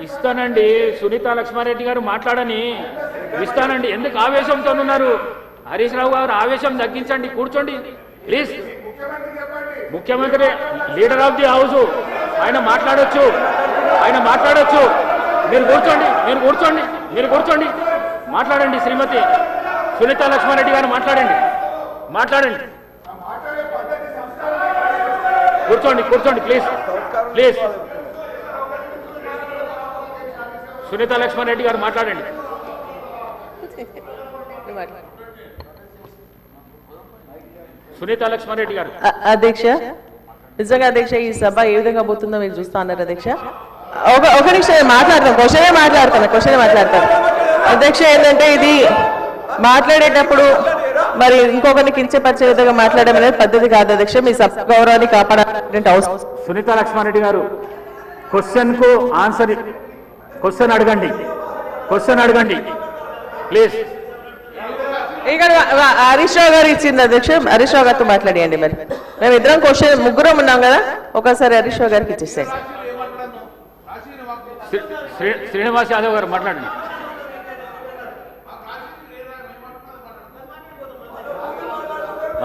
ఇస్తానండి. సునీత లక్ష్మారెడ్డి గారు మాట్లాడని ఇస్తానండి. ఎందుకు ఆవేశంతో ఉన్నారు? హరీష్ రావు గారు ఆవేశం తగ్గించండి, కూర్చోండి ప్లీజ్. ముఖ్యమంత్రి లీడర్ ఆఫ్ ది హౌస్, ఆయన మాట్లాడొచ్చు, ఆయన మాట్లాడొచ్చు. మీరు కూర్చోండి, మీరు కూర్చోండి, మీరు కూర్చోండి. మాట్లాడండి శ్రీమతి సునీత లక్ష్మారెడ్డి గారు, మాట్లాడండి, మాట్లాడండి. కూర్చోండి, కూర్చోండి ప్లీజ్, ప్లీజ్. సునీత లక్ష్మారెడ్డి గారు మాట్లాడండి. సునీత లక్ష్మారెడ్డి గారు. అధ్యక్ష, నిజంగా అధ్యక్ష ఈ సభ ఏ విధంగా పోతుందో మీరు చూస్తా ఉన్నారు అధ్యక్ష. ఒక నిమిషం మాట్లాడతాను, క్వశ్చనే మాట్లాడతాను అధ్యక్ష. ఏంటంటే ఇది మాట్లాడేటప్పుడు మరి ఇంకొకరిని కించపరిచే విధంగా మాట్లాడడం అనేది పద్ధతి కాదు అధ్యక్ష. మీ సభ గౌరవాన్ని కాపాడాలంటే అవసరం. సునీత లక్ష్మారెడ్డి గారు క్వశ్చన్ కు ఆన్సర్, క్వశ్చన్ అడగండి, క్వశ్చన్ అడగండి ప్లీజ్. ఇక్కడ హరీష్ రావు గారు ఇచ్చింది అధ్యక్ష, హరీష్ రావు గారితో మాట్లాడియండి. మరి మేము ఇద్దరం క్వశ్చన్ ముగ్గురం ఉన్నాం కదా, ఒకసారి హరీష్ రావు గారికి ఇచ్చేసాయి. శ్రీనివాస్ యాదవ్ గారు మాట్లాడండి.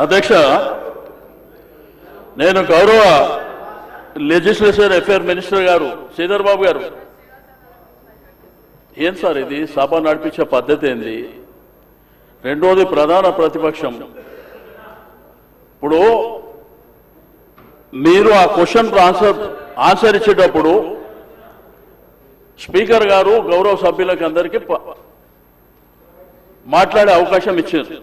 అధ్యక్ష, నేను గౌరవ లెజిస్లేచర్ అఫేర్ మినిస్టర్ గారు శ్రీధర్ బాబు గారు, ఏం సార్ ఇది సభ నడిపించే పద్ధతి ఏంది? రెండోది ప్రధాన ప్రతిపక్షం. ఇప్పుడు మీరు ఆ క్వశ్చన్ ఆన్సర్ ఇచ్చేటప్పుడు స్పీకర్ గారు గౌరవ సభ్యులకు అందరికీ మాట్లాడే అవకాశం ఇచ్చారు.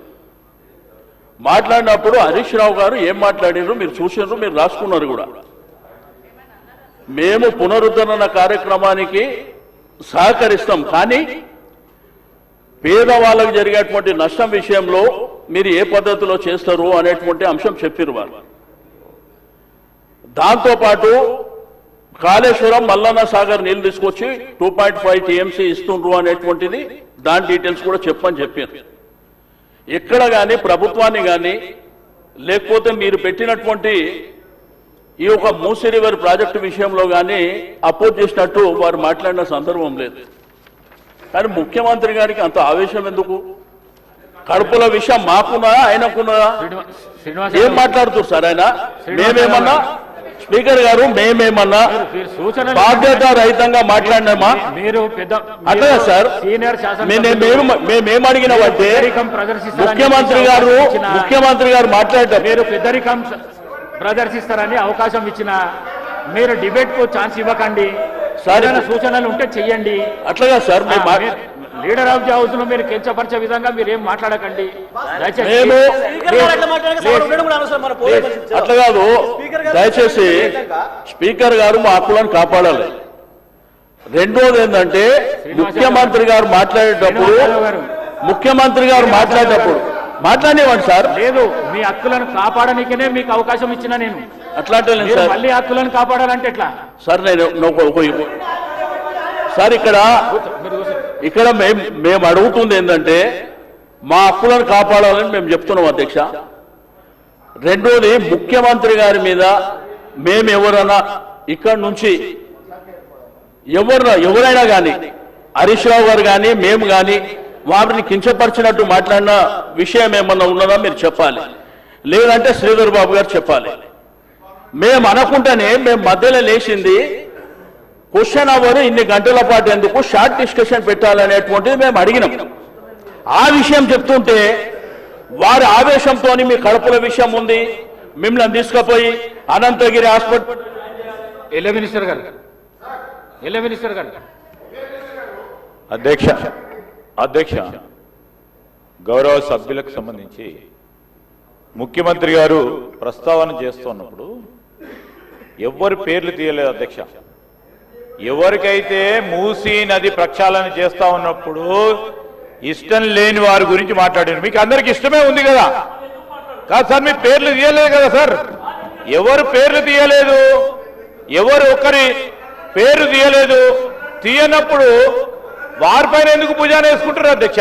మాట్లాడినప్పుడు హరీష్ రావు గారు ఏం మాట్లాడారు మీరు చూసారు, మీరు రాసుకున్నారు కూడా. మేము పునరుద్ధరణ కార్యక్రమానికి సహకరిస్తాం, కానీ పేదవాళ్ళకు జరిగేటువంటి నష్టం విషయంలో మీరు ఏ పద్ధతిలో చేస్తారు అనేటువంటి అంశం చెప్పారు వాళ్ళు. దాంతోపాటు కాళేశ్వరం మల్లన్న సాగర్ నీళ్లు తీసుకొచ్చి 2.5 TMC ఇస్తుండ్రు అనేటువంటిది దాని డీటెయిల్స్ కూడా చెప్పని చెప్పారు. ఎక్కడ కానీ ప్రభుత్వాన్ని కానీ లేకపోతే మీరు పెట్టినటువంటి ఈ యొక్క మూసీ రివర్ ప్రాజెక్టు విషయంలో కానీ అపోజ్ చేసినట్టు వారు మాట్లాడిన సందర్భం లేదు. కానీ ముఖ్యమంత్రి గారికి అంత ఆవేశం ఎందుకు? కడుపుల విషయం మాకున్నదా ఆయనకున్నదా? ఏం మాట్లాడుతున్నారు సార్ ఆయన? మేమేమన్నా స్పీకర్ గారు మేమేమన్నా బాధ్యత రహితంగా మాట్లాడినామా? అట్లా సార్ మేమేం అడిగినామంటే ముఖ్యమంత్రి గారు మాట్లాడతారు. మీరు పెద్దరికం ప్రదర్శిస్తారని అవకాశం ఇచ్చిన మీరు డిబేట్ కు ఛాన్స్ ఇవ్వకండి. సరైన సూచనలు ఉంటే చెయ్యండి. అట్లాగా sir, leader of the house లో మీరు కించపరిచే విధంగా మీరు ఏం మాట్లాడకండి. అట్లా కాదు, దయచేసి స్పీకర్ గారు మా హక్కులను కాపాడాలి. రెండోది ఏంటంటే ముఖ్యమంత్రి గారు మాట్లాడేటప్పుడు మాట్లాడేవాడు సార్. లేదు, మీ హక్కులను కాపాడనికనే మీకు అవకాశం ఇచ్చిన నేను. అట్లాంటి మళ్ళీ హక్కులను కాపాడాలంటే ఎట్లా సార్? సార్ ఇక్కడ మేము అడుగుతుంది ఏంటంటే మా హక్కులను కాపాడాలని మేము చెప్తున్నాం అధ్యక్ష. రెండోది ముఖ్యమంత్రి గారి మీద మేము ఎవరైనా ఇక్కడ నుంచి ఎవరైనా కానీ హరీష్ రావు గారు కానీ మేము కానీ వారిని కించపరిచినట్టు మాట్లాడిన విషయం ఏమన్నా ఉన్నదా మీరు చెప్పాలి, లేదంటే శ్రీధర్ బాబు గారు చెప్పాలి. మేము అనుకుంటేనే మేము మధ్యలో లేచింది క్వశ్చన్ అవర్ ఇన్ని గంటల పాటు ఎందుకు షార్ట్ డిస్కషన్ పెట్టాలనేటువంటిది మేము అడిగినాం. ఆ విషయం చెప్తుంటే వారి ఆవేశంతో మీ కడుపుల విషయం ఉంది, మిమ్మల్ని తీసుకుపోయి అనంతగిరి హాస్పిటల్. మినిస్టర్ గారు అధ్యక్ష గౌరవ సభ్యులకు సంబంధించి ముఖ్యమంత్రి గారు ప్రస్తావన చేస్తున్నప్పుడు ఎవరి పేర్లు తీయలేదు అధ్యక్ష. ఎవరికైతే మూసీ నది ప్రక్షాళన చేస్తా ఉన్నప్పుడు ఇష్టం లేని వారి గురించి మాట్లాడారు. మీకు అందరికి ఇష్టమే ఉంది కదా, కాదు సార్? మీ పేర్లు తీయలేదు కదా సార్? ఎవరు పేర్లు తీయలేదు, ఎవరు ఒకరి పేరు తీయలేదు. తీయనప్పుడు వారిపైన ఎందుకు భుజాన వేసుకుంటారు అధ్యక్ష?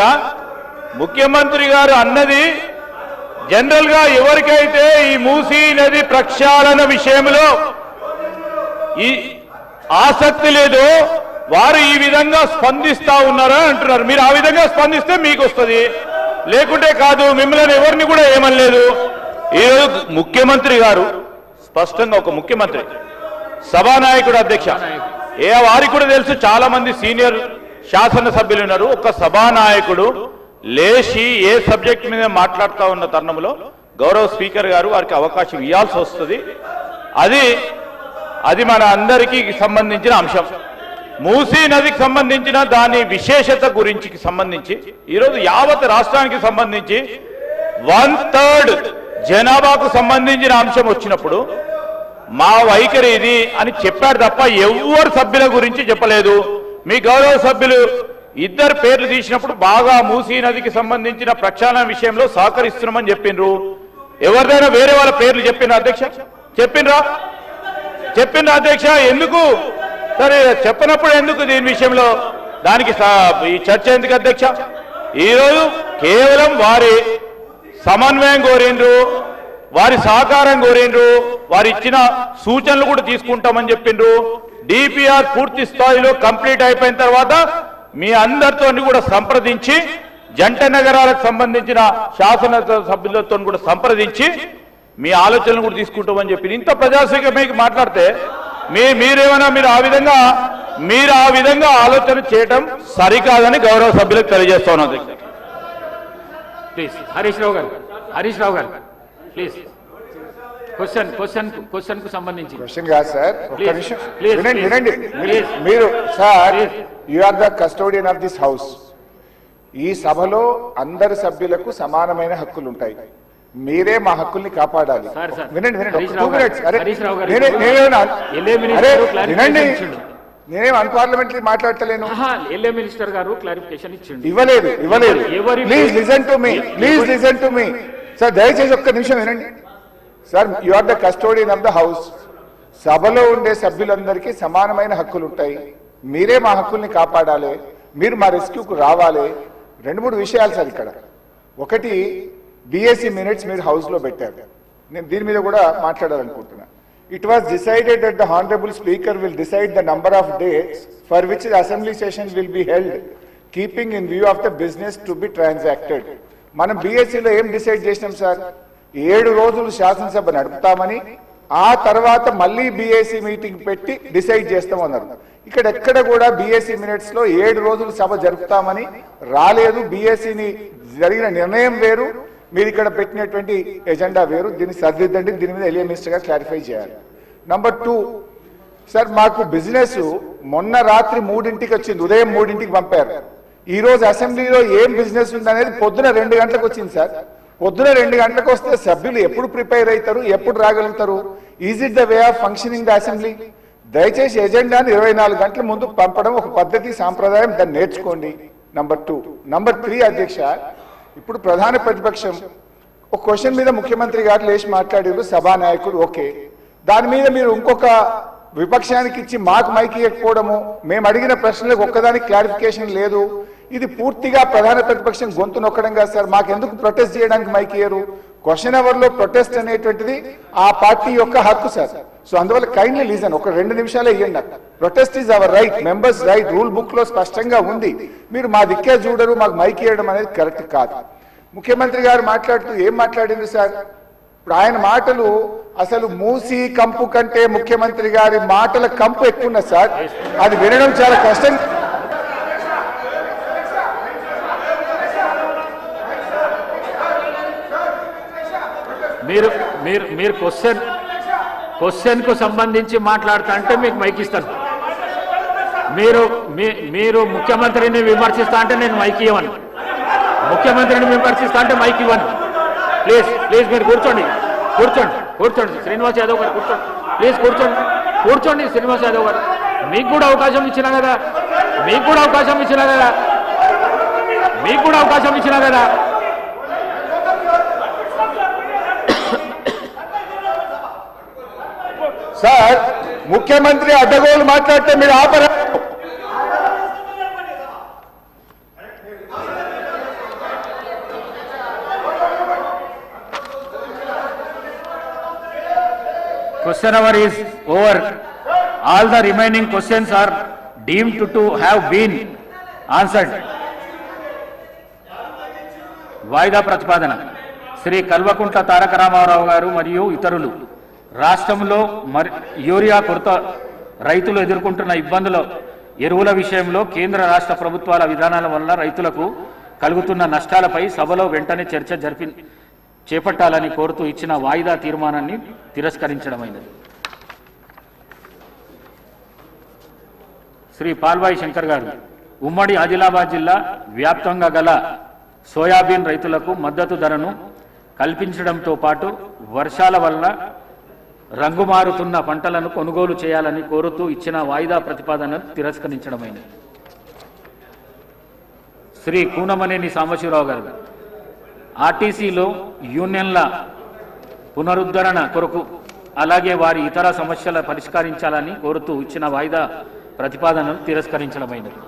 ముఖ్యమంత్రి గారు అన్నది జనరల్ గా ఎవరికైతే ఈ మూసీ నది ప్రక్షాళన విషయంలో ఈ ఆసక్తి లేదో వారు ఈ విధంగా స్పందిస్తా ఉన్నారా అంటున్నారు. మీరు ఆ విధంగా స్పందిస్తే మీకు వస్తుంది, లేకుంటే కాదు. మిమ్మల్ని ఎవరిని కూడా ఏమనలేదు. ఈరోజు ముఖ్యమంత్రి గారు స్పష్టంగా, ఒక ముఖ్యమంత్రి సభానాయకుడు అధ్యక్ష, వారికి కూడా తెలుసు, చాలా మంది సీనియర్ శాసనసభ్యులు ఉన్నారు. ఒక సభానాయకుడు లేచి ఏ సబ్జెక్ట్ మీద మాట్లాడుతూ ఉన్న తరుణంలో గౌరవ స్పీకర్ గారు వారికి అవకాశం ఇవ్వాల్సి వస్తుంది. అది మన అందరికీ సంబంధించిన అంశం. మూసీ నదికి సంబంధించిన దాని విశేషత గురించి సంబంధించి ఈరోజు యావత్ రాష్ట్రానికి సంబంధించి 1/3 జనాభాకు సంబంధించిన అంశం వచ్చినప్పుడు మా వైఖరి ఇది అని చెప్పారు తప్ప ఎవరు సభ్యుల గురించి చెప్పలేదు. మీ గౌరవ సభ్యులు ఇద్దరు పేర్లు తీసినప్పుడు బాగా మూసీ నదికి సంబంధించిన ప్రక్షాళన విషయంలో సహకరిస్తున్నామని చెప్పిండ్రు. ఎవరిదైనా వేరే వాళ్ళ పేర్లు చెప్పిన అధ్యక్ష? చెప్పిన అధ్యక్ష, ఎందుకు సరే చెప్పినప్పుడు ఎందుకు దీని విషయంలో దానికి ఈ చర్చ ఎందుకు అధ్యక్ష? ఈరోజు కేవలం వారి సమన్వయం కోరిండ్రు, వారి సహకారం కోరిండ్రు, వారు ఇచ్చిన సూచనలు కూడా తీసుకుంటామని చెప్పిండ్రు. డిపిఆర్ పూర్తి స్థాయిలో కంప్లీట్ అయిపోయిన తర్వాత మీ అందరితో కూడా సంప్రదించి జంట నగరాలకు సంబంధించిన శాసన సభ్యులతో కూడా సంప్రదించి మీ ఆలోచనలు కూడా తీసుకుంటామని చెప్పి ఇంత ప్రజాస్వామ్యంగా మాట్లాడితే మీరేమైనా మీరు ఆ విధంగా ఆలోచన చేయడం సరికాదని గౌరవ సభ్యులకు తెలియజేస్తా ఉన్నది. ప్లీజ్ హరీష్ రావు గారు ప్లీజ్ క్వశ్చన్ కు సంబంధించి క్వశ్చన్ కాదు సార్, ఒక్క నిమిషం ప్లీజ్, వినండి. ప్లీజ్. మీరు sir, you are the custodian of this house. ఈ సభలో అందరి సభ్యులకు సమానమైన హక్కులు ఉంటాయి. మీరే మా హక్కుల్ని కాపాడాలి. వినండి హరీష్ 2 minutes. వినండి, నేనేం అన్పార్లమెంటరీ మాట్లాడతలేను. ఎల్ఏ మినిస్టర్ గారు క్లారిఫికేషన్ ఇచ్చిండు. ఇవ్వలేదు. Please listen to me sir, దయచేసి ఒక్క నిమిషం వినండి sir. You are the custodian of the house. సభలో ఉండే సభ్యులందరికీ సమానమైన హక్కులు ఉంటాయి. మీరే మా హక్కుల్ని కాపాడాలి. మీరు మా రెస్క్యూకు రావాలి. 2-3 విషయాలు సార్ ఇక్కడ. ఒకటి, బిఎస్సి మినిట్స్ మీరు హౌస్ లో పెట్టారు. నేను దీని మీద కూడా మాట్లాడాలనుకుంటున్నా. It was decided that the honourable speaker will decide the number of days for which the assembly session will be held keeping in view of the business to be transacted. మనం బిఎస్సిలో ఏం డిసైడ్ చేసినాం sir? 7 రోజులు శాసనసభ నడుపుతామని, ఆ తర్వాత మళ్ళీ BSc meeting పెట్టి డిసైడ్ చేస్తామన్నారు. ఇక్కడ ఎక్కడ కూడా బిఎస్సి మినిట్స్ లో 7 రోజులు సభ జరుపుతామని రాలేదు. బిఎస్సిని జరిగిన నిర్ణయం వేరు, మీరు ఇక్కడ పెట్టినటువంటి ఎజెండా వేరు. దీన్ని సరిదిద్దండి. దీని మీద ఎల్ఏ మినిస్టర్ గారు క్లారిఫై చేయాలి. నంబర్ 2 సార్, మాకు బిజినెస్ మొన్న రాత్రి 3ంటికి వచ్చింది, ఉదయం 3ంటికి పంపారు. ఈ రోజు అసెంబ్లీలో ఏం బిజినెస్ ఉందనేది పొద్దున 2 గంటలకు వచ్చింది సార్. పొద్దున 2 గంటలకు వస్తే సభ్యులు ఎప్పుడు ప్రిపేర్ అవుతారు, ఎప్పుడు రాగలుగుతారు? Is it the way of functioning the assembly? దయచేసి ఎజెండాను 24 గంటల ముందు పంపడం ఒక పద్ధతి, సాంప్రదాయం. దాన్ని నేర్చుకోండి. నంబర్ 2. నంబర్ 3 అధ్యక్ష, ఇప్పుడు ప్రధాన ప్రతిపక్షం ఒక క్వశ్చన్ మీద ముఖ్యమంత్రి గారు లేచి మాట్లాడారు, సభానాయకుడు ఓకే. దాని మీద మీరు ఇంకొక విపక్షానికి ఇచ్చి మాకు మైక్ ఇవ్వకపోవడము, మేము అడిగిన ప్రశ్నలకు ఒక్కదానికి క్లారిఫికేషన్ లేదు. ఇది పూర్తిగా ప్రధాన ప్రతిపక్షం గొంతు నొక్కడం కాదు సార్. మాకెందుకు ప్రొటెస్ట్ చేయడానికి మైక్ ఇయ్యరు? క్వశ్చన్ అవర్ లో ప్రొటెస్ట్ అనేటువంటిది ఆ పార్టీ యొక్క హక్కు సార్. సో అందువల్ల కైండ్లీ లీజన్, ఒక 2 నిమిషాలే ఇవ్వండి. Protest is our right, members right, rule book లో స్పష్టంగా ఉంది. మీరు మా దిక్కే చూడరు, మాకు మైక్ ఇవ్వడం అనేది కరెక్ట్ కాదు. ముఖ్యమంత్రి గారు మాట్లాడుతూ ఏం మాట్లాడింది సార్? ఇప్పుడు ఆయన మాటలు అసలు మూసీ కంపు కంటే ముఖ్యమంత్రి గారి మాటల కంపు ఎక్కువ ఉన్నది సార్. అది వినడం చాలా కష్టం. మీరు క్వశ్చన్ కు సంబంధించి మాట్లాడుతా అంటే మీకు మైక్ ఇస్తాను. మీరు ముఖ్యమంత్రిని విమర్శిస్తా అంటే నేను మైక్ ఇవ్వను. ముఖ్యమంత్రిని విమర్శిస్తా అంటే మైక్ ఇవ్వను. ప్లీజ్ మీరు కూర్చోండి. శ్రీనివాస్ యాదవ్ గారు కూర్చోండి. శ్రీనివాస్ యాదవ్ గారు, మీకు కూడా అవకాశం ఇచ్చినా కదా. సార్, ముఖ్యమంత్రి అడ్డగోలు మాట్లాడితే మీరు ఆపరా? Question hour is over. All the remaining questions are deemed to have been answered. వాయిదా ప్రతిపాదన శ్రీ కల్వకుంట్ల తారక రామారావు గారు మరియు ఇతరులు రాష్ట్రంలో యూరియా కొరత రైతులు ఎదుర్కొంటున్న ఇబ్బందుల ఎరువుల విషయంలో కేంద్ర రాష్ట్ర ప్రభుత్వాల విధానాల వల్ల రైతులకు కలుగుతున్న నష్టాలపై సభలో వెంటనే చర్చ చేపట్టాలని కోరుతూ ఇచ్చిన వాయిదా తీర్మానాన్ని తిరస్కరించడమైనది. శ్రీ పాల్వాయి శంకర్ గారు ఉమ్మడి ఆదిలాబాద్ జిల్లా వ్యాప్తంగా గల సోయాబీన్ రైతులకు మద్దతు ధరను కల్పించడంతో పాటు వర్షాల వల్ల రంగుమారుతున్న పంటలను కొనుగోలు చేయాలని కోరుతూ ఇచ్చిన వాయిదా ప్రతిపాదనను తిరస్కరించడమైనది. శ్రీ కూనమనేని సాంబశివరావు గారు ఆర్టీసీలో యూనియన్ల పునరుద్ధరణ కొరకు అలాగే వారి ఇతర సమస్యల పరిష్కరించాలని కోరుతూ ఇచ్చిన వాయిదా ప్రతిపాదనను తిరస్కరించడమైనది.